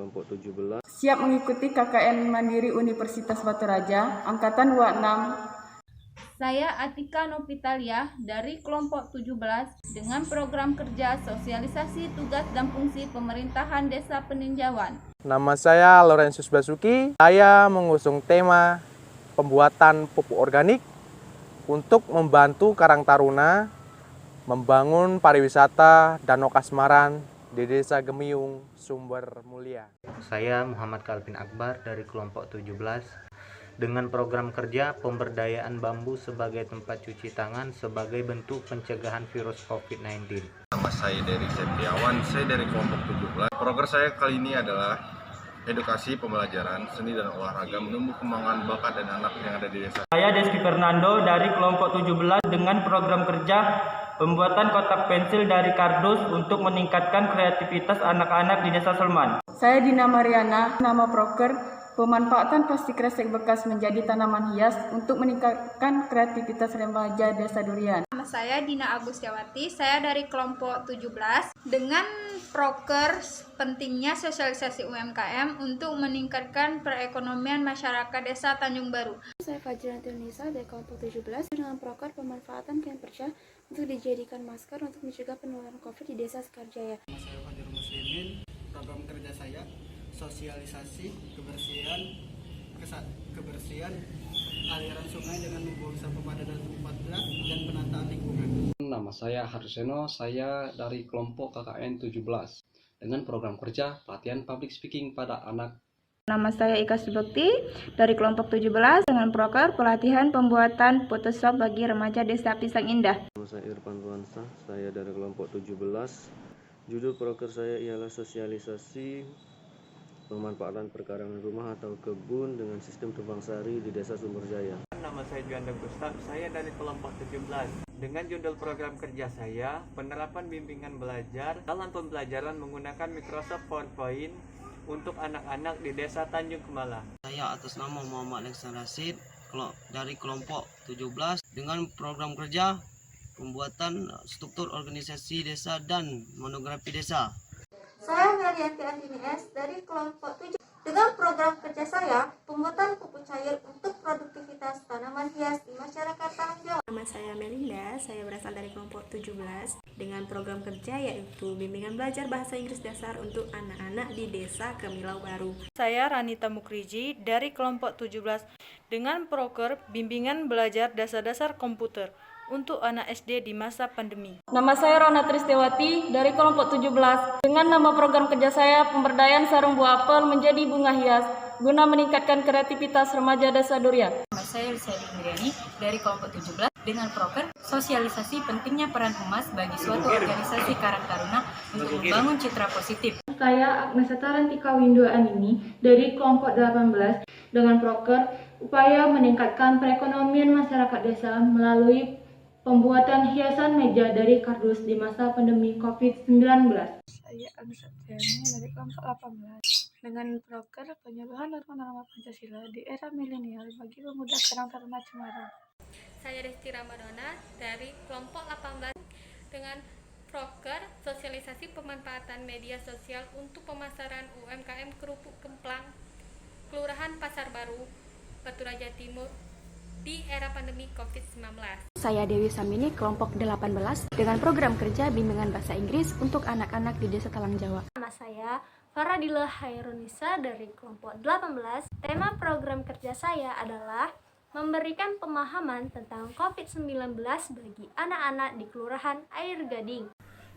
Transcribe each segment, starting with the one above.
kelompok 17. Siap mengikuti KKN Mandiri Universitas Batu Raja, Angkatan 26. Saya Atika Novitalia dari kelompok 17 dengan program kerja sosialisasi tugas dan fungsi pemerintahan Desa Peninjauan. Nama saya Laurentius Basuki. Saya mengusung tema pembuatan pupuk organik untuk membantu Karang Taruna membangun pariwisata Danau Kasmaran di Desa Gemiung, Sumber Mulia. Saya Muhammad Kalvin Akbar dari kelompok 17 dengan program kerja pemberdayaan bambu sebagai tempat cuci tangan sebagai bentuk pencegahan virus COVID-19. Nama saya Dery Septiawan, saya dari kelompok 17. Program saya kali ini adalah edukasi pembelajaran seni dan olahraga menumbuh kembangan bakat dan anak yang ada di desa. Saya Deski Fernando dari kelompok 17 dengan program kerja pembuatan kotak pensil dari kardus untuk meningkatkan kreativitas anak-anak di Desa Selman. Saya Dina Mariana, nama proker pemanfaatan plastik kresek bekas menjadi tanaman hias untuk meningkatkan kreativitas remaja Desa Durian. Nama saya Dina Agustiawati, saya dari kelompok 17 dengan proker pentingnya sosialisasi UMKM untuk meningkatkan perekonomian masyarakat Desa Tanjung Baru. Saya Fajranti Nisa dari kelompok 17 dengan proker pemanfaatan kain perca untuk dijadikan masker untuk mencegah penularan COVID di Desa Sekarjaya. Nama saya Fajar Muslimin, program kerja saya sosialisasi kebersihan aliran sungai dengan membuang sampah pada tempat gerak dan penataan lingkungan. Nama saya Harseno, saya dari kelompok KKN 17 dengan program kerja pelatihan public speaking pada anak. Nama saya Ika Subekti dari kelompok 17 dengan proker pelatihan pembuatan Photoshop bagi remaja Desa Pisang Indah. Nama saya Irfan Ruansa, saya dari kelompok 17. Judul proker saya ialah sosialisasi pemanfaatan perkarangan rumah atau kebun dengan sistem tebang sari di Desa Sumberjaya. Nama saya Juanda Gustaf, saya dari kelompok 17. Dengan judul program kerja saya, penerapan bimbingan belajar dalam pembelajaran menggunakan Microsoft PowerPoint untuk anak-anak di Desa Tanjung Kemala. Saya atas nama Muhammad Leksan Rasid dari kelompok 17 dengan program kerja pembuatan struktur organisasi desa dan monografi desa. Saya Melianti Antinies dari kelompok 7 dengan program kerja saya pembuatan pupuk cair untuk produktivitas tanaman hias di masyarakat Tanah Jawa. Nama saya Melinda, saya berasal dari kelompok 17 dengan program kerja yaitu bimbingan belajar bahasa Inggris dasar untuk anak-anak di Desa Kemilau Baru. Saya Ranita Mukriji dari kelompok 17 dengan proker bimbingan belajar dasar-dasar komputer untuk anak SD di masa pandemi. Nama saya Rona Tristiwati dari kelompok 17 dengan nama program kerja saya pemberdayaan sarung buah apel menjadi bunga hias guna meningkatkan kreativitas remaja Desa Durian. Nama saya Lucia Indriani dari kelompok 17 dengan proker sosialisasi pentingnya peran humas bagi suatu organisasi Karang Taruna untuk membangun citra positif. Saya Agnesata Rantika Windu Anini dari kelompok 18 dengan proker upaya meningkatkan perekonomian masyarakat desa melalui pembuatan hiasan meja dari kardus di masa pandemi COVID-19. Saya Agus Satyani dari kelompok 18 dengan proker penyuluhan norma-norma Pancasila di era milenial bagi pemuda Karang Taruna Semarang. Saya Desti Ramadana dari kelompok 18 dengan proker sosialisasi pemanfaatan media sosial untuk pemasaran UMKM Kerupuk Kemplang, Kelurahan Pasar Baru, Batu Raja Timur di era pandemi COVID-19. Saya Dewi Samini, kelompok 18 dengan program kerja bimbingan bahasa Inggris untuk anak-anak di Desa Talang Jawa. Nama saya Faradila Hairunisa dari kelompok 18. Tema program kerja saya adalah memberikan pemahaman tentang COVID-19 bagi anak-anak di Kelurahan Air Gading.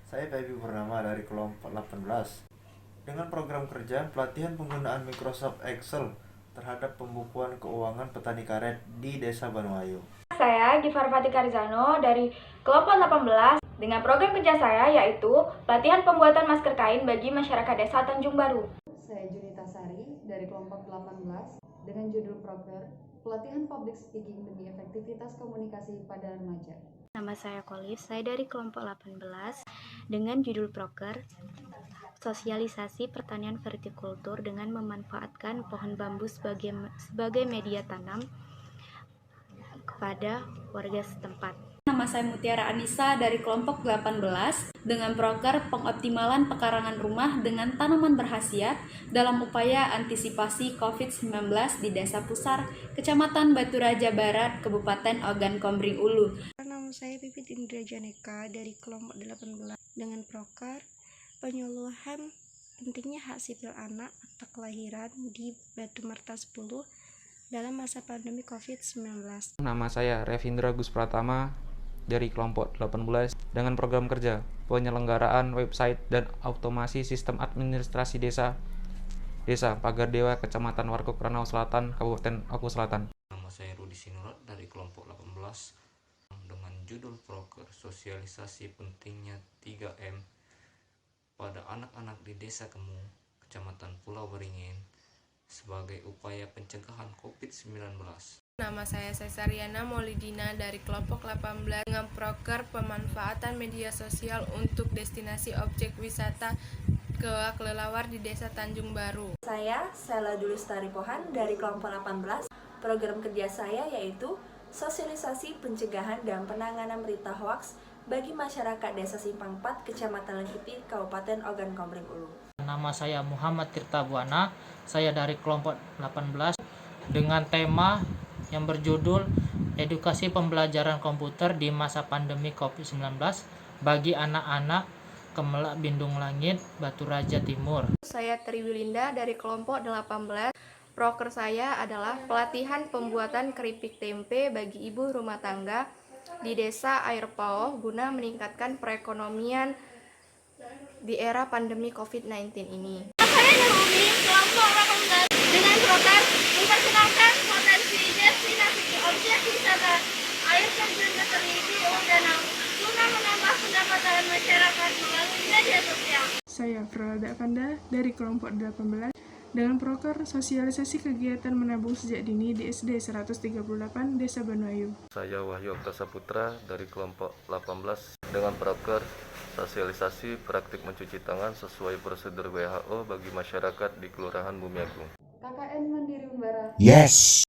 Saya Baby Purnama dari kelompok 18 dengan program kerja pelatihan penggunaan Microsoft Excel terhadap pembukuan keuangan petani karet di Desa Banuayu. Saya Gifar Fatih Karizano dari kelompok 18 dengan program kerja saya yaitu pelatihan pembuatan masker kain bagi masyarakat Desa Tanjung Baru. Saya Junita Sari dari kelompok 18 dengan judul proker pelatihan public speaking demi efektivitas komunikasi pada remaja. Nama saya Kolif, saya dari kelompok 18 dengan judul proker sosialisasi pertanian vertikultur dengan memanfaatkan pohon bambu sebagai media tanam kepada warga setempat. nama saya Mutiara Anissa dari kelompok 18 dengan proker pengoptimalan pekarangan rumah dengan tanaman berkhasiat dalam upaya antisipasi COVID-19 di Desa Pusar, Kecamatan Batu Raja Barat, Kabupaten Ogan Komering Ulu. Nama saya Pipit Indra Janeka dari kelompok 18 dengan proker penyuluhan pentingnya hak sipil anak akta kelahiran di Batu Marta 10 dalam masa pandemi COVID-19. Nama saya Revindra Gus Pratama dari kelompok 18 dengan program kerja penyelenggaraan website dan otomasi sistem administrasi Desa Pagar Dewa, Kecamatan Warkop Ranau Selatan, Kabupaten Oku Selatan. Nama saya Rudi Sinurat dari kelompok 18 dengan judul proker sosialisasi pentingnya 3M pada anak-anak di Desa Kemu, Kecamatan Pulau Beringin sebagai upaya pencegahan COVID-19. Nama saya Cesariana Maulidina dari kelompok 18 dengan proker pemanfaatan media sosial untuk destinasi objek wisata Goa Kelelawar di Desa Tanjung Baru. Saya Sela Dulustari Pohan dari kelompok 18. Program kerja saya yaitu sosialisasi pencegahan dan penanganan berita hoaks bagi masyarakat Desa Simpang 4, Kecamatan Lengkipi, Kabupaten Ogan Komering Ulu. Nama saya Muhammad Tirta Buana, saya dari kelompok 18 dengan tema yang berjudul Edukasi Pembelajaran Komputer di Masa Pandemi COVID-19 bagi anak-anak Kemelak Bindung Langit, Batu Raja Timur. Saya Triwilinda dari kelompok 18. Proker saya adalah pelatihan pembuatan keripik tempe bagi ibu rumah tangga di Desa Air Pauh guna meningkatkan perekonomian di era pandemi COVID-19 ini. Saya Nurumi, kelompok 18 dengan proker memperkenalkan potensi destinasi objek wisata air terjun Beteri di Danau guna menambah pendapatan masyarakat melalui media sosial. Saya Fralda Panda dari kelompok 18 dengan proker sosialisasi kegiatan menabung sejak dini di SD 138 Desa Banuayu. Saya Wahyu Okta Saputra dari kelompok 18 dengan proker sosialisasi praktik mencuci tangan sesuai prosedur WHO bagi masyarakat di Kelurahan Bumiagung. KKN Mandiri Membara. Yes.